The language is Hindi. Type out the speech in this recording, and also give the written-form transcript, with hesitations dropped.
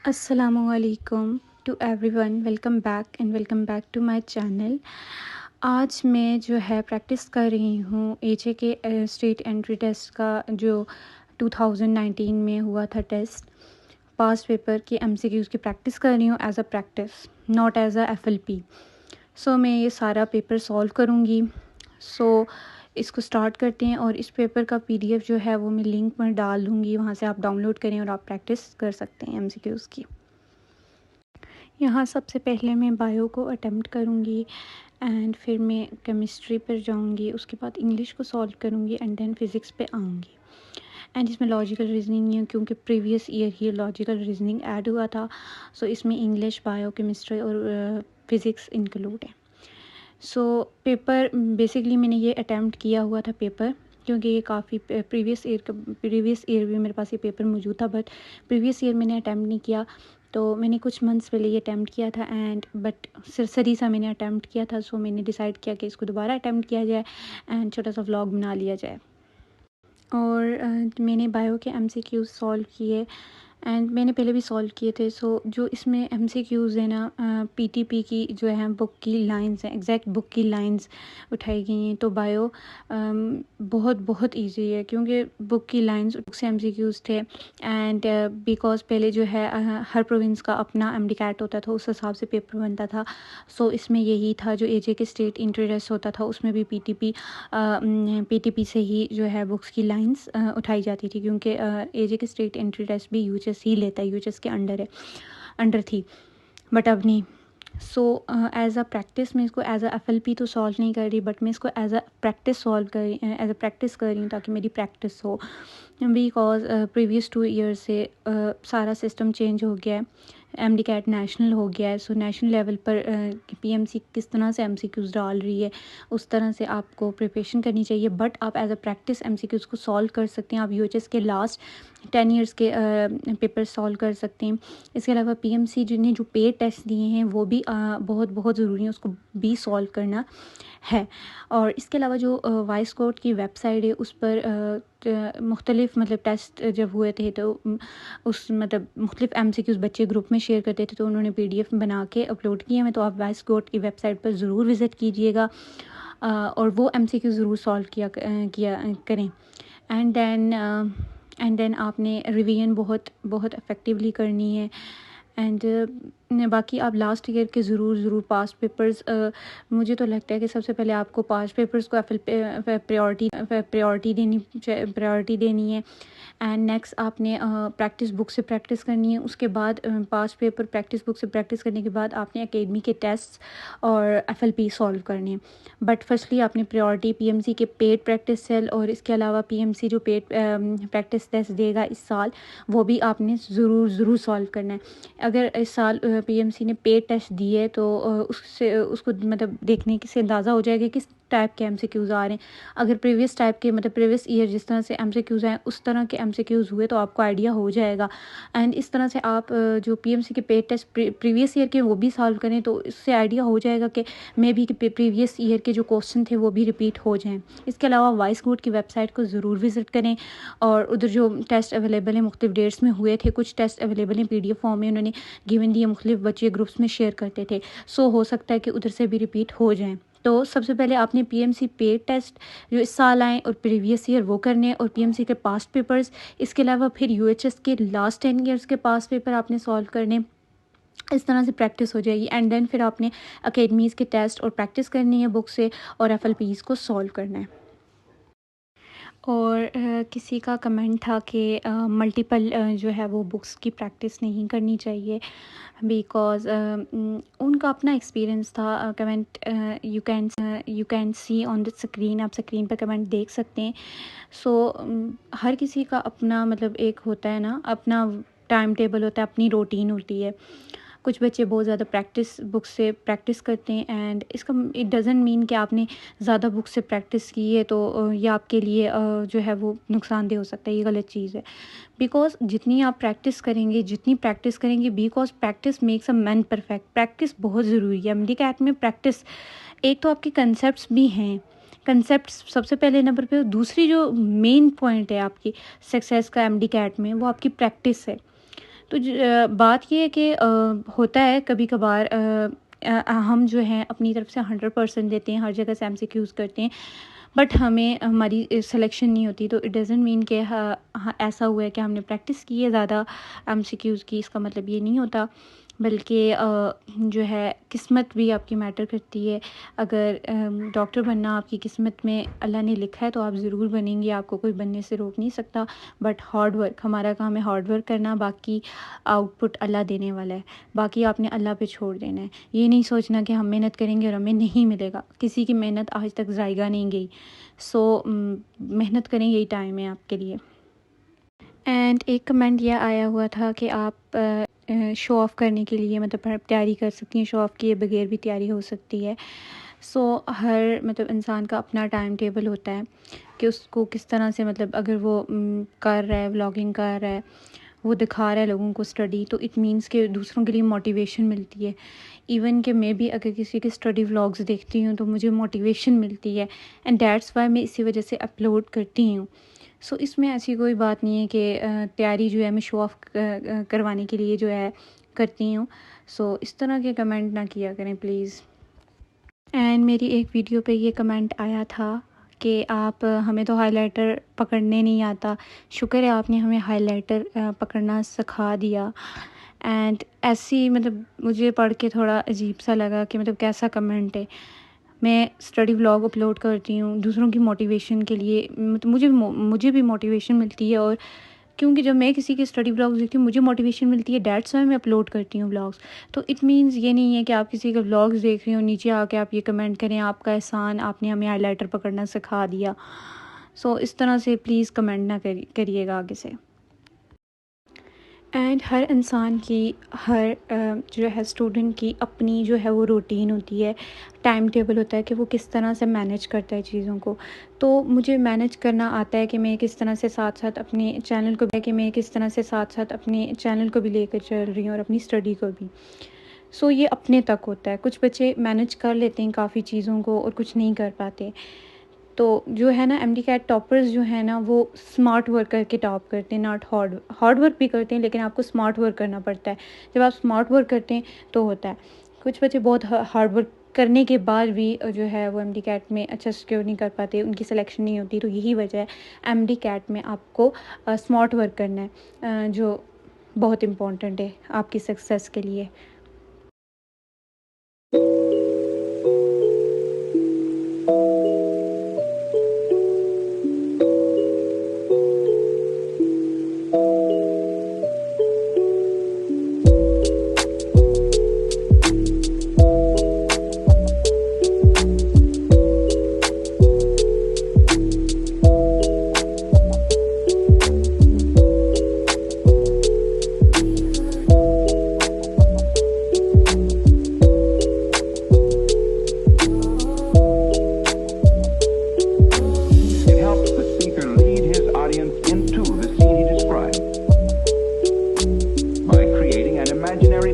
अस्सलामुअलैकुम to everyone, welcome back to my channel. आज मैं जो है प्रैक्टिस कर रही हूँ एचए के स्टेट एंट्री टेस्ट का जो 2019 में हुआ था टेस्ट, पास्ट पेपर की एमसीक्यूज़ की प्रैक्टिस कर रही हूँ as a practice, not as a FLP. So मैं ये सारा पेपर सॉल्व करूँगी। इसको स्टार्ट करते हैं और इस पेपर का पीडीएफ जो है वो मैं लिंक में डाल दूँगी, वहाँ से आप डाउनलोड करें और आप प्रैक्टिस कर सकते हैं एमसीक्यूज़ की। यहाँ सबसे पहले मैं बायो को अटेम्प्ट करूँगी एंड फिर मैं केमिस्ट्री पर जाऊँगी, उसके बाद इंग्लिश को सॉल्व करूँगी एंड देन फिज़िक्स पे आऊँगी। एंड इसमें लॉजिकल रीजनिंग नहीं है क्योंकि प्रीवियस ईयर ही लॉजिकल रीजनिंग ऐड हुआ था। इसमें इंग्लिश, बायो, केमिस्ट्री और फिज़िक्स इंक्लूड है। पेपर बेसिकली मैंने ये अटैम्प्ट किया हुआ था पेपर, क्योंकि ये काफ़ी प्रीवियस ईयर भी मेरे पास ये पेपर मौजूद था, बट प्रीवियस ईयर मैंने अटैम्प्ट नहीं किया। तो मैंने कुछ मंथ्स पहले ये अटैम्प्ट किया था एंड बट सरसरी सा मैंने अटैम्प्ट किया था। मैंने डिसाइड किया कि इसको दोबारा अटैम्प्ट किया जाए एंड छोटा सा व्लॉग बना लिया जाए। और मैंने बायो के एमसीक्यूज़ सॉल्व किए एंड मैंने पहले भी सॉल्व किए थे। जो इसमें एमसीक्यूज़ है ना, पीटीपी की जो है बुक की लाइंस हैं, एग्जैक्ट बुक की लाइंस उठाई गई हैं। तो बायो बहुत बहुत इजी है क्योंकि बुक की लाइंस से एमसीक्यूज़ थे एंड बिकॉज पहले जो है हर प्रोविंस का अपना एमडीकैट होता था, उस हिसाब से पेपर बनता था। इसमें यही था, जो एजे के स्टेट इंट्री टेस्ट होता था उसमें भी पीटीपी से ही जो है बुक्स की लाइंस उठाई जाती थी, क्योंकि एजे के स्टेट एंट्री टेस्ट भी यूएचएस ही लेता है, यूएचएस के अंडर थी, बट अब नहीं। एज अ प्रैक्टिस मैं इसको एज अ एफएलपी तो सॉल्व नहीं कर रही, बट मैं इसको एज अ प्रैक्टिस कर रही हूँ ताकि मेरी प्रैक्टिस हो। बिकॉज प्रीवियस 2 ईयर से सारा सिस्टम चेंज हो गया है, एमडीकैट नेशनल हो गया है। नेशनल लेवल पर पीएमसी किस तरह से एमसीक्यूज़ डाल रही है उस तरह से आपको प्रिपरेशन करनी चाहिए, बट आप एज अ प्रैक्टिस एमसीक्यूज़ को सॉल्व कर सकते हैं। आप यूएचएस के लास्ट 10 ईयर्स के पेपर सॉल्व कर सकते हैं। इसके अलावा पीएमसी ने जो पेड टेस्ट दिए हैं वो भी बहुत बहुत ज़रूरी है, उसको भी सॉल्व करना है। और इसके अलावा जो वाइस कोर्ट की वेबसाइट है उस पर मुख्तलिफ टेस्ट जब हुए थे तो उस मुख्तलिफ एमसीक्यूज़ बच्चे ग्रुप में शेयर करते थे, तो उन्होंने पीडीएफ बना के अपलोड किए हैं। तो आप वाइस कोर्ट की वेबसाइट पर ज़रूर विज़िट कीजिएगा और वो एमसीक्यू ज़रूर सॉल्व किया करें। एंड देन आपने रिवीजन बहुत बहुत इफ़ेक्टिवली करनी है। एंड बाकी आप लास्ट ईयर के ज़रूर पास्ट पेपर्स, मुझे तो लगता है कि सबसे पहले आपको पास्ट पेपर्स को प्रायोरिटी देनी है। एंड नेक्स्ट आपने प्रैक्टिस बुक से प्रैक्टिस करनी है। उसके बाद पास्ट पेपर प्रैक्टिस बुक से प्रैक्टिस करने के बाद आपने एकेडमी के टेस्ट और एफएलपी सॉल्व करने हैं। बट फर्स्टली आपने प्रायोरिटी पीएमसी के पेड प्रैक्टिस सेल और इसके अलावा पीएमसी जो पेड प्रैक्टिस टेस्ट देगा इस साल, वो भी आपने ज़रूर सॉल्व करना है। अगर इस साल पीएमसी ने पेड टेस्ट दिए तो उसको देखने से अंदाज़ा हो जाएगा किस टाइप के एमसीक्यूज़ आ रहे हैं। अगर प्रीवियस ईयर जिस तरह से एमसीक्यूज़ आए उस तरह के एमसीक्यूज़ हुए तो आपको आइडिया हो जाएगा। एंड इस तरह से आप जो पीएमसी के पेड टेस्ट प्रीवियस ईयर के वो भी सॉल्व करें तो इससे आइडिया हो जाएगा कि मे बी प्रीवियस ईयर के जो क्वेश्चन थे वो भी रिपीट हो जाएँ। इसके अलावा वाइस कोर्ट की वेबसाइट को ज़रूर विज़िट करें और उधर जो टेस्ट अवेलेबल हैं मुख्तलिफ डेट्स में हुए थे, कुछ टेस्ट अवेलेबल हैं पीडीएफ फॉर्म में, उन्होंने गिवन दिए, मुख्तलिफ बच्चे ग्रुप्स में शेयर करते थे। हो सकता है कि उधर से भी रिपीट हो जाएँ। तो सबसे पहले आपने पीएमसी पेड टेस्ट जो इस साल आए और प्रीवियस ईयर वो करने और पीएमसी के पास्ट पेपर्स, इसके अलावा फिर यूएचएस के लास्ट 10 ईयर्स के पास्ट पेपर आपने सॉल्व करने। इस तरह से प्रैक्टिस हो जाएगी एंड देन फिर आपने अकेडमीज़ के टेस्ट और प्रैक्टिस करनी है बुक से और एफएलपीज़ को सॉल्व करना है। और किसी का कमेंट था कि मल्टीपल जो है वो बुक्स की प्रैक्टिस नहीं करनी चाहिए बिकॉज़ उनका अपना एक्सपीरियंस था। Comment you can see on the screen, आप स्क्रीन पर कमेंट देख सकते हैं। हर किसी का अपना एक होता है ना, अपना टाइम टेबल होता है, अपनी रूटीन होती है। कुछ बच्चे बहुत ज़्यादा बुक से प्रैक्टिस करते हैं एंड इसका इट डज़ंट मीन कि आपने ज़्यादा बुक से प्रैक्टिस की है तो ये आपके लिए जो है वो नुकसानदेह हो सकता है, ये गलत चीज़ है। बिकॉज जितनी प्रैक्टिस करेंगे because practice makes a man perfect. Practice बहुत ज़रूरी है। एमडीकैट में प्रैक्टिस, एक तो आपके कंसेप्ट्स भी हैं, कंसेप्ट्स सबसे पहले नंबर पे। दूसरी जो मेन पॉइंट है आपकी सक्सेस का एमडीकैट में, वो आपकी प्रैक्टिस है। तो बात ये है कि होता है कभी कभार हम जो हैं अपनी तरफ से 100% देते हैं, हर जगह से एमसीक्यूज़ करते हैं, बट हमें हमारी सिलेक्शन नहीं होती। तो इट डज़ंट मीन कि ऐसा हुआ है कि हमने प्रैक्टिस की है ज़्यादा एमसीक्यूज़ की, इसका मतलब ये नहीं होता। बल्कि जो है किस्मत भी आपकी मैटर करती है। अगर डॉक्टर बनना आपकी किस्मत में अल्लाह ने लिखा है तो आप ज़रूर बनेंगे, आपको कोई बनने से रोक नहीं सकता। बट हार्ड वर्क, हमारा काम है हार्ड वर्क करना, बाकी आउटपुट अल्लाह देने वाला है, बाकी आपने अल्लाह पे छोड़ देना है। ये नहीं सोचना कि हम मेहनत करेंगे और हमें नहीं मिलेगा, किसी की मेहनत आज तक ज़ायगा नहीं गई। सो मेहनत करें, यही टाइम है आपके लिए। एंड एक कमेंट यह आया हुआ था कि आप शो ऑफ़ करने के लिए मतलब तैयारी कर सकती हैं, शो ऑफ़ किए बगैर भी तैयारी हो सकती है। सो हर मतलब इंसान का अपना टाइम टेबल होता है कि उसको किस तरह से, मतलब अगर वो कर रहा है, व्लॉगिंग कर रहा है, वो दिखा रहा है लोगों को स्टडी, तो इट मीन्स कि दूसरों के लिए मोटिवेशन मिलती है। इवन कि मैं भी अगर किसी के स्टडी व्लॉग्स देखती हूँ तो मुझे मोटिवेशन मिलती है, एंड दैट्स वाई मैं इसी वजह से अपलोड करती हूँ। सो इसमें ऐसी कोई बात नहीं है कि तैयारी जो है मैं शो ऑफ़ करवाने के लिए जो है करती हूँ। सो इस तरह के कमेंट ना किया करें प्लीज़। एंड मेरी एक वीडियो पे ये कमेंट आया था कि आप हमें तो हाइलाइटर पकड़ने नहीं आता, शुक्र है आपने हमें हाइलाइटर पकड़ना सिखा दिया। एंड ऐसी मतलब मुझे पढ़ के थोड़ा अजीब सा लगा कि मतलब कैसा कमेंट है। मैं स्टडी व्लॉग अपलोड करती हूँ दूसरों की मोटिवेशन के लिए, मतलब मुझे भी मोटिवेशन मिलती है, और क्योंकि जब मैं किसी के स्टडी व्लॉग्स देखती हूँ मुझे मोटिवेशन मिलती है, दैट्स वाई मैं अपलोड करती हूँ व्लॉग्स। तो इट मीन्स ये नहीं है कि आप किसी के व्लॉग्स देख रहे हो नीचे आके आप ये कमेंट करें आपका एहसान, आपने हमें हाईलाइटर पकड़ना सिखा दिया। सो इस तरह से प्लीज़ कमेंट ना करिएगा आगे से। एंड हर इंसान की, हर जो है स्टूडेंट की अपनी जो है वो रूटीन होती है, टाइम टेबल होता है कि वो किस तरह से मैनेज करता है चीज़ों को। तो मुझे मैनेज करना आता है कि मैं किस तरह से साथ साथ अपने चैनल को भी लेकर चल रही हूँ और अपनी स्टडी को भी। सो ये अपने तक होता है। कुछ बच्चे मैनेज कर लेते हैं काफ़ी चीज़ों को और कुछ नहीं कर पाते। तो जो है ना एमडी कैट टॉपर्स जो है ना वो स्मार्ट वर्क करके टॉप करते हैं, नॉट हार्ड वर्क भी करते हैं, लेकिन आपको स्मार्ट वर्क करना पड़ता है। जब आप स्मार्ट वर्क करते हैं तो होता है। कुछ बच्चे बहुत हार्ड वर्क करने के बाद भी जो है वो एमडी कैट में अच्छा सिक्योर नहीं कर पाते, उनकी सिलेक्शन नहीं होती। तो यही वजह है एमडी कैट में आपको स्मार्ट वर्क करना है, जो बहुत इम्पॉर्टेंट है आपकी सक्सेस के लिए। Into the scene he described by creating an imaginary